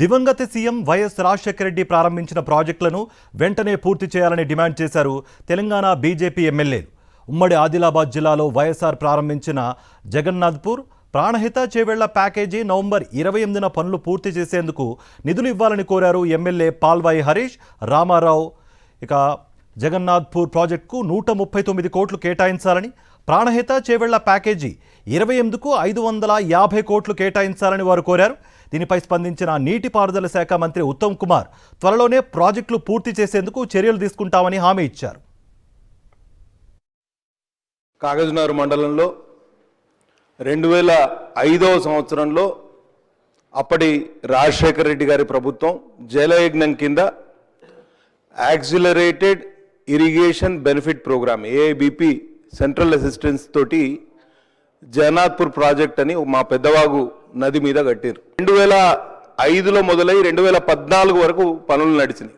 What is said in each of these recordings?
దివంగత CM YS Rajasekhara Reddy ప్రారంభించిన ప్రాజెక్టులను వెంటనే పూర్తి చేయాలని డిమాండ్ చేశారు తెలంగాణ బీజేపీ ఎమ్మెల్యేలు. ఉమ్మడి ఆదిలాబాద్ జిల్లాలో వైఎస్ఆర్ ప్రారంభించిన జగన్నాథ్పూర్ ప్రాణహిత చేవెళ్ల ప్యాకేజీ నవంబర్ 28న పనులు పూర్తి చేసేందుకు నిధులు ఇవ్వాలని కోరారు ఎమ్మెల్యే పాల్వాయి హరీష్ రామారావు. ఇక జగన్నాథ్పూర్ ప్రాజెక్టుకు 139 కోట్లు కేటాయించాలని, ప్రాణహిత చేవెళ్ల ప్యాకేజీ 28కు 550 కోట్లు కేటాయించాలని వారు కోరారు. దీనిపై స్పందించిన నీటిపారుదల శాఖ మంత్రి ఉత్తమ్ కుమార్ త్వరలోనే ప్రాజెక్టులు పూర్తి చేసేందుకు చర్యలు తీసుకుంటామని హామీ ఇచ్చారు. కాగజ్నగర్ మండలంలో 2005వ సంవత్సరంలో అప్పటి రాజశేఖర రెడ్డి గారి ప్రభుత్వం జలయజ్ఞం కింద accelerated irrigation benefit program AIBP central assistance తోటి జగన్నాథ్పూర్ ప్రాజెక్ట్ అని మా పెద్దవాగు నది మీద కట్టారు. 2005లో మొదలై 2014 వరకు పనులు నడిచినాయి.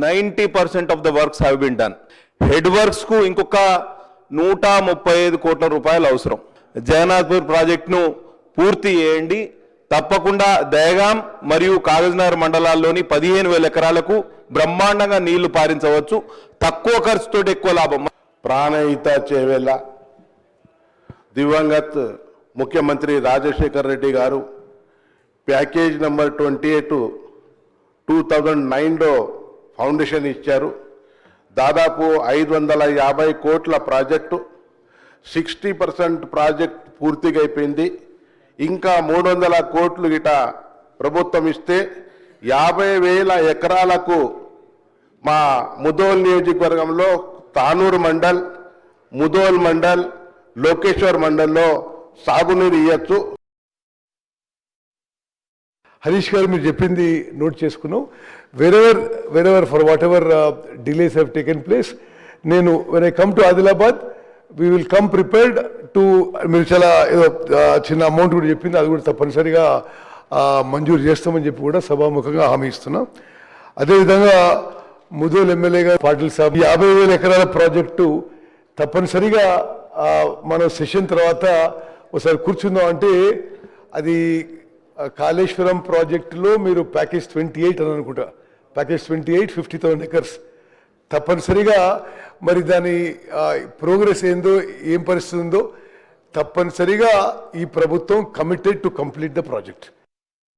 90% of the works have been done. Head works కు ఇంకొక 135 కోట్ల రూపాయలు అవసరం. జగన్నాథ్పూర్ ప్రాజెక్టును పూర్తి చేయండి. తప్పకుండా దయగాం మరియు కాగజ్నగర్ మండలాల్లోని 15,000 ఎకరాలకు బ్రహ్మాండంగా నీళ్లు పారించవచ్చు. తక్కువ ఖర్చుతో ఎక్కువ లాభం. ప్రాణహిత చేవెళ్ళ దివంగత్ ముఖ్యమంత్రి రాజశేఖర్ రెడ్డి గారు ప్యాకేజ్ నెంబర్ 28 2009లో ఫౌండేషన్ ఇచ్చారు. దాదాపు 550 కోట్ల ప్రాజెక్టు, 60% ప్రాజెక్ట్ పూర్తిగా అయిపోయింది. ఇంకా 300 కోట్లు గిట ప్రభుత్వం ఇస్తే 50,000 ఎకరాలకు మా ముదోల్ నియోజకవర్గంలో తానూరు మండల్, ముదోల్ మండల్, లోకేశ్వర్ మండల్లో సాగునీరు ఇవ్వచ్చు. హరీష్ గారు మీరు చెప్పింది నోట్ చేసుకున్నాం. Wherever for whatever delays have taken place, నేను when I come to Adilabad we will come prepared to, మీరు చాలా ఏదో చిన్న అమౌంట్ కూడా చెప్పింది, అది కూడా తప్పనిసరిగా మంజూరు చేస్తామని చెప్పి కూడా సభాముఖంగా హామీ ఇస్తున్నాం. అదేవిధంగా ముదోల్ ఎమ్మెల్యేగా పాటిల్ సాబ్ 50,000 ఎకరాల ప్రాజెక్టు తప్పనిసరిగా మన సెషన్ తర్వాత ఒకసారి కూర్చుందాం. అంటే అది కాళేశ్వరం ప్రాజెక్టులో మీరు ప్యాకేజ్ 28 అని అనుకుంటా, ప్యాకేజ్ 28 50,000 ఎకర్స్ తప్పనిసరిగా మరి దాని ప్రోగ్రెస్ ఏందో ఏం పరిస్థితి ఉందో తప్పనిసరిగా ఈ ప్రభుత్వం committed to complete the project.